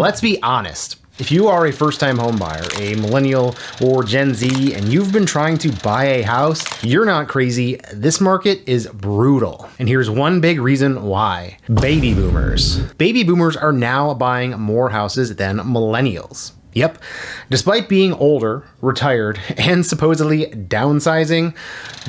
Let's be honest. If you are a first-time homebuyer, a millennial or Gen Z, and you've been trying to buy a house, you're not crazy. This market is brutal. And here's one big reason why. Baby boomers. Baby boomers are now buying more houses than millennials. Yep. Despite being older, retired, and supposedly downsizing,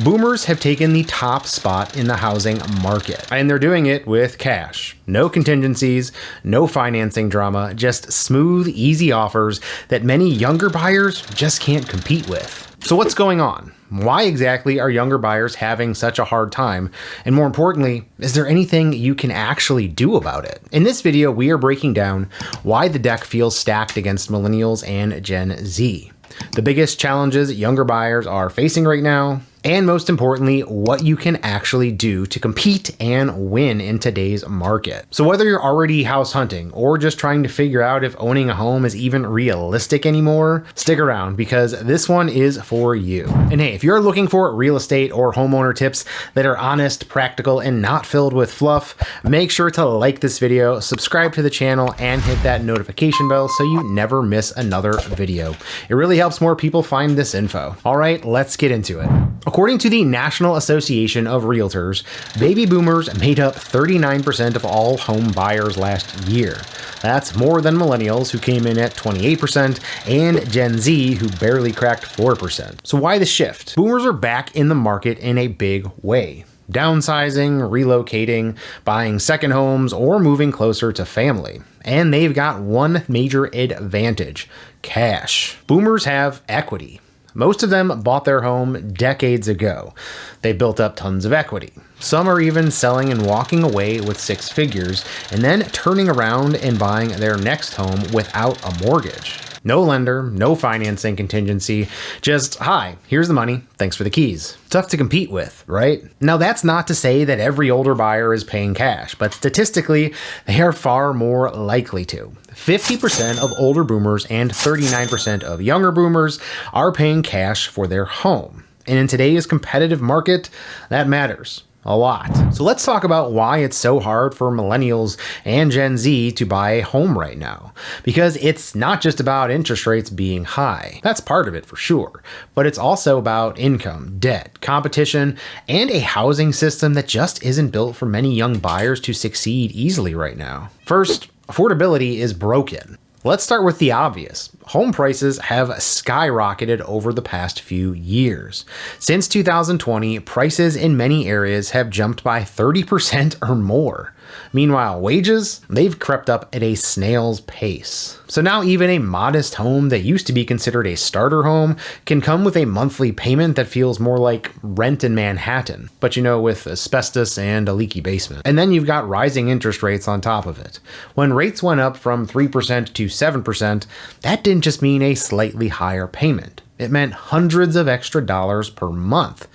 boomers have taken the top spot in the housing market. And they're doing it with cash. No contingencies, no financing drama, just smooth, easy offers that many younger buyers just can't compete with. So what's going on? Why exactly are younger buyers having such a hard time? And more importantly, is there anything you can actually do about it? In this video, we are breaking down why the deck feels stacked against millennials and Gen Z, the biggest challenges younger buyers are facing right now, and most importantly, what you can actually do to compete and win in today's market. So whether you're already house hunting or just trying to figure out if owning a home is even realistic anymore, stick around because this one is for you. And hey, if you're looking for real estate or homeowner tips that are honest, practical, and not filled with fluff, make sure to like this video, subscribe to the channel, and hit that notification bell so you never miss another video. It really helps more people find this info. All right, let's get into it. According to the National Association of Realtors, baby boomers made up 39% of all home buyers last year. That's more than millennials, who came in at 28%, and Gen Z, who barely cracked 4%. So why the shift? Boomers are back in the market in a big way. Downsizing, relocating, buying second homes, or moving closer to family. And they've got one major advantage: cash. Boomers have equity. Most of them bought their home decades ago. They built up tons of equity. Some are even selling and walking away with six figures and then turning around and buying their next home without a mortgage. No lender, no financing contingency, just, hi, here's the money, thanks for the keys. Tough to compete with, right? Now that's not to say that every older buyer is paying cash, but statistically, they are far more likely to. 50% of older boomers and 39% of younger boomers are paying cash for their home. And in today's competitive market, that matters a lot. So let's talk about why it's so hard for millennials and Gen Z to buy a home right now. Because it's not just about interest rates being high. That's part of it for sure. But it's also about income, debt, competition, and a housing system that just isn't built for many young buyers to succeed easily right now. First, affordability is broken. Let's start with the obvious. Home prices have skyrocketed over the past few years. Since 2020, prices in many areas have jumped by 30% or more. Meanwhile, wages, they've crept up at a snail's pace. So now even a modest home that used to be considered a starter home can come with a monthly payment that feels more like rent in Manhattan, but with asbestos and a leaky basement. And then you've got rising interest rates on top of it. When rates went up from 3% to 7%, that didn't just mean a slightly higher payment. It meant hundreds of extra dollars per month.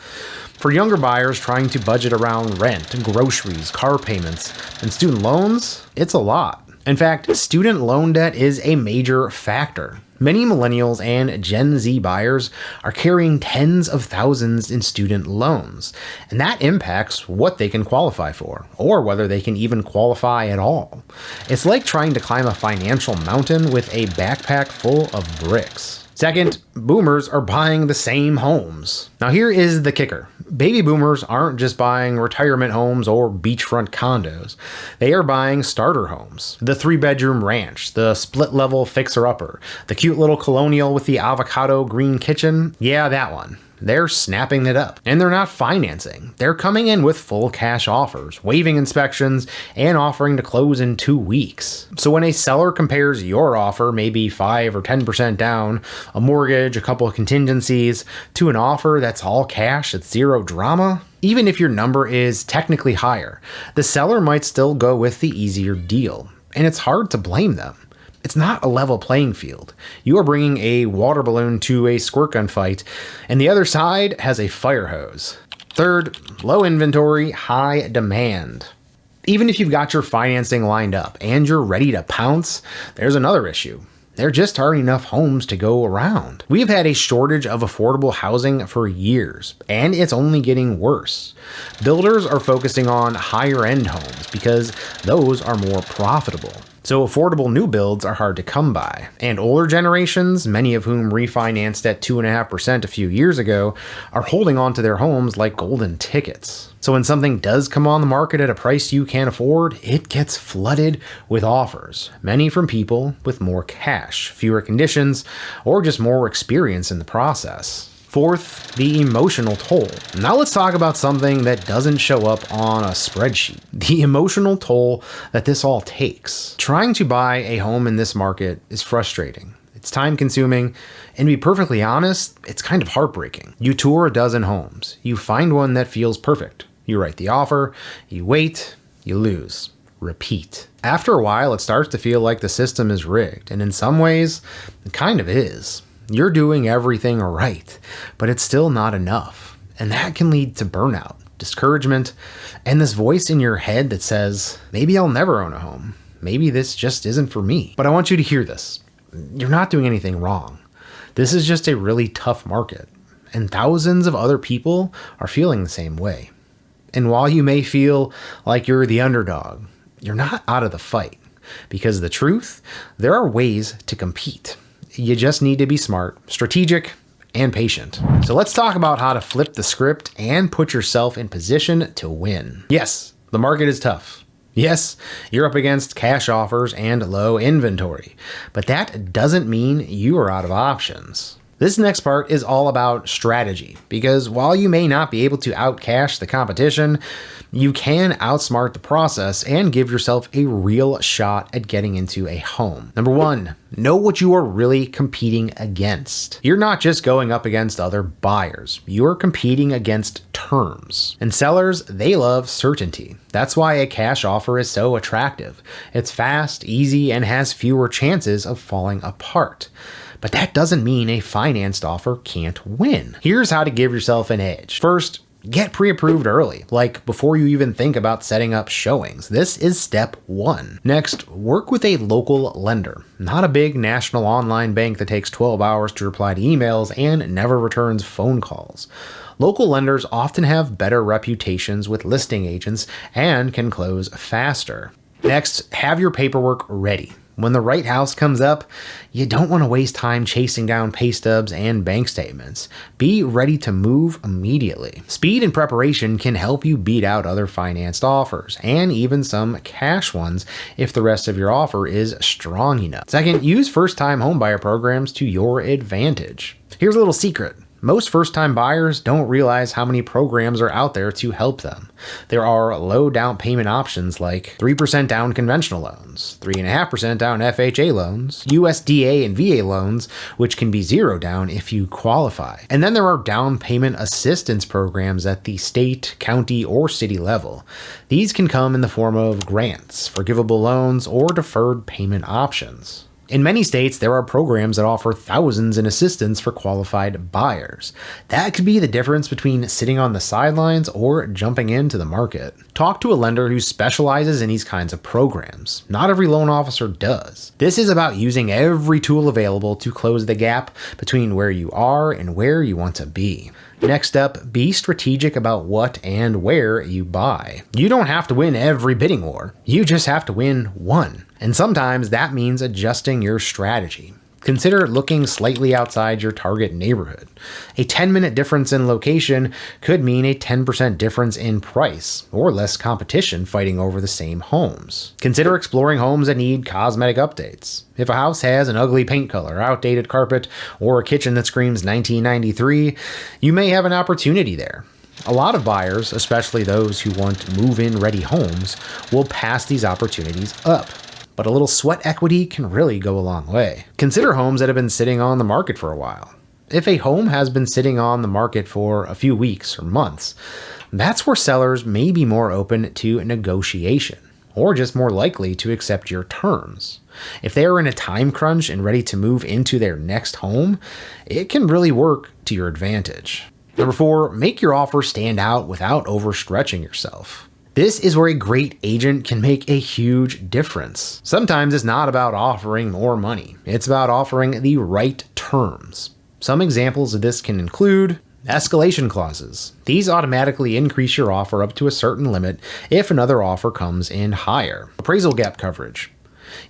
For younger buyers trying to budget around rent, groceries, car payments, and student loans, it's a lot. In fact, student loan debt is a major factor. Many millennials and Gen Z buyers are carrying tens of thousands in student loans, and that impacts what they can qualify for, or whether they can even qualify at all. It's like trying to climb a financial mountain with a backpack full of bricks. Second, boomers are buying the same homes. Now here is the kicker. Baby boomers aren't just buying retirement homes or beachfront condos. They are buying starter homes. The 3-bedroom ranch, the split-level fixer-upper, the cute little colonial with the avocado green kitchen. Yeah, that one. They're snapping it up. And they're not financing. They're coming in with full cash offers, waiving inspections, and offering to close in 2 weeks. So when a seller compares your offer, maybe 5 or 10% down, a mortgage, a couple of contingencies, to an offer that's all cash at zero drama, even if your number is technically higher, the seller might still go with the easier deal. And it's hard to blame them. It's not a level playing field. You are bringing a water balloon to a squirt gun fight, and the other side has a fire hose. Third, low inventory, high demand. Even if you've got your financing lined up and you're ready to pounce, there's another issue. There just aren't enough homes to go around. We've had a shortage of affordable housing for years, and it's only getting worse. Builders are focusing on higher end homes because those are more profitable. So affordable new builds are hard to come by. And older generations, many of whom refinanced at 2.5% a few years ago, are holding on to their homes like golden tickets. So when something does come on the market at a price you can't afford, it gets flooded with offers, many from people with more cash, fewer conditions, or just more experience in the process. Fourth, the emotional toll. Now let's talk about something that doesn't show up on a spreadsheet. The emotional toll that this all takes. Trying to buy a home in this market is frustrating. It's time consuming, and to be perfectly honest, it's kind of heartbreaking. You tour a dozen homes. You find one that feels perfect. You write the offer, you wait, you lose. Repeat. After a while, it starts to feel like the system is rigged, and in some ways, it kind of is. You're doing everything right, but it's still not enough. And that can lead to burnout, discouragement, and this voice in your head that says, maybe I'll never own a home. Maybe this just isn't for me. But I want you to hear this. You're not doing anything wrong. This is just a really tough market, and thousands of other people are feeling the same way. And while you may feel like you're the underdog, you're not out of the fight. Because the truth, there are ways to compete. You just need to be smart, strategic, and patient. So let's talk about how to flip the script and put yourself in position to win. Yes, the market is tough. Yes, you're up against cash offers and low inventory, but that doesn't mean you are out of options. This next part is all about strategy, because while you may not be able to outcash the competition, you can outsmart the process and give yourself a real shot at getting into a home. Number one, know what you are really competing against. You're not just going up against other buyers, you're competing against terms. And sellers, they love certainty. That's why a cash offer is so attractive. It's fast, easy, and has fewer chances of falling apart. But that doesn't mean a financed offer can't win. Here's how to give yourself an edge. First, get pre-approved early, like before you even think about setting up showings. This is step one. Next, work with a local lender, not a big national online bank that takes 12 hours to reply to emails and never returns phone calls. Local lenders often have better reputations with listing agents and can close faster. Next, have your paperwork ready. When the right house comes up, you don't want to waste time chasing down pay stubs and bank statements. Be ready to move immediately. Speed and preparation can help you beat out other financed offers, and even some cash ones if the rest of your offer is strong enough. Second, use first-time homebuyer programs to your advantage. Here's a little secret. Most first-time buyers don't realize how many programs are out there to help them. There are low down payment options like 3% down conventional loans, 3.5% down FHA loans, USDA and VA loans, which can be zero down if you qualify. And then there are down payment assistance programs at the state, county, or city level. These can come in the form of grants, forgivable loans, or deferred payment options. In many states, there are programs that offer thousands in assistance for qualified buyers. That could be the difference between sitting on the sidelines or jumping into the market. Talk to a lender who specializes in these kinds of programs. Not every loan officer does. This is about using every tool available to close the gap between where you are and where you want to be. Next up, be strategic about what and where you buy. You don't have to win every bidding war. You just have to win one. And sometimes that means adjusting your strategy. Consider looking slightly outside your target neighborhood. A 10-minute difference in location could mean a 10% difference in price, or less competition fighting over the same homes. Consider exploring homes that need cosmetic updates. If a house has an ugly paint color, outdated carpet, or a kitchen that screams 1993, you may have an opportunity there. A lot of buyers, especially those who want move-in ready homes, will pass these opportunities up. But a little sweat equity can really go a long way. Consider homes that have been sitting on the market for a while. If a home has been sitting on the market for a few weeks or months, that's where sellers may be more open to negotiation, or just more likely to accept your terms. If they are in a time crunch and ready to move into their next home, it can really work to your advantage. Number 4, make your offer stand out without overstretching yourself. This is where a great agent can make a huge difference. Sometimes it's not about offering more money. It's about offering the right terms. Some examples of this can include escalation clauses. These automatically increase your offer up to a certain limit if another offer comes in higher. Appraisal gap coverage.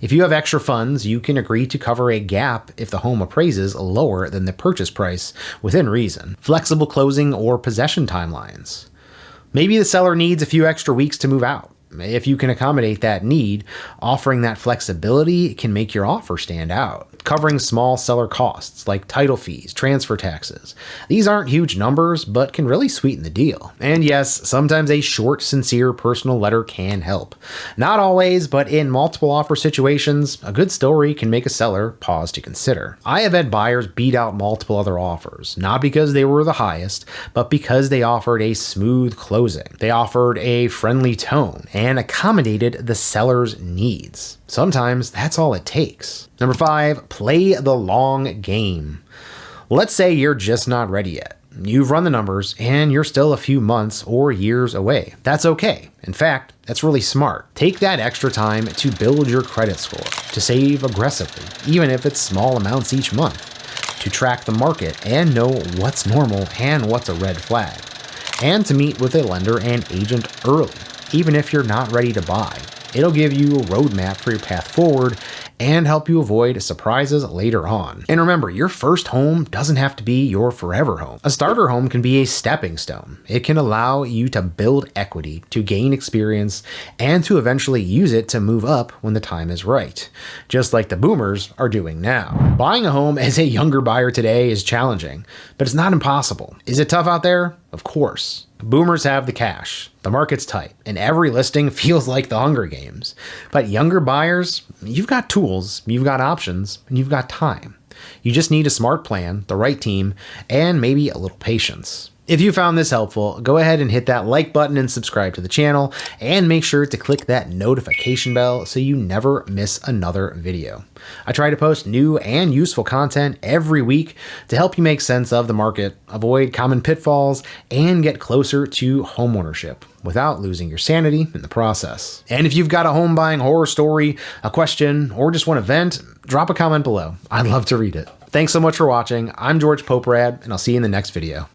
If you have extra funds, you can agree to cover a gap if the home appraises lower than the purchase price within reason. Flexible closing or possession timelines. Maybe the seller needs a few extra weeks to move out. If you can accommodate that need, offering that flexibility can make your offer stand out. Covering small seller costs like title fees, transfer taxes. These aren't huge numbers, but can really sweeten the deal. And yes, sometimes a short, sincere, personal letter can help. Not always, but in multiple offer situations, a good story can make a seller pause to consider. I have had buyers beat out multiple other offers, not because they were the highest, but because they offered a smooth closing. They offered a friendly tone and accommodated the seller's needs. Sometimes that's all it takes. Number 5, play the long game. Let's say you're just not ready yet. You've run the numbers and you're still a few months or years away. That's okay. In fact, that's really smart. Take that extra time to build your credit score, to save aggressively, even if it's small amounts each month, to track the market and know what's normal and what's a red flag, and to meet with a lender and agent early, even if you're not ready to buy. It'll give you a roadmap for your path forward and help you avoid surprises later on. And remember, your first home doesn't have to be your forever home. A starter home can be a stepping stone. It can allow you to build equity, to gain experience, and to eventually use it to move up when the time is right, just like the boomers are doing now. Buying a home as a younger buyer today is challenging, but it's not impossible. Is it tough out there? Of course. Boomers have the cash, the market's tight, and every listing feels like the Hunger Games. But younger buyers, you've got tools, you've got options, and you've got time. You just need a smart plan, the right team, and maybe a little patience. If you found this helpful, go ahead and hit that like button and subscribe to the channel, and make sure to click that notification bell so you never miss another video. I try to post new and useful content every week to help you make sense of the market, avoid common pitfalls, and get closer to homeownership without losing your sanity in the process. And if you've got a home buying horror story, a question, or just want to vent, drop a comment below. I'd love to read it. Thanks so much for watching. I'm George Poporad, and I'll see you in the next video.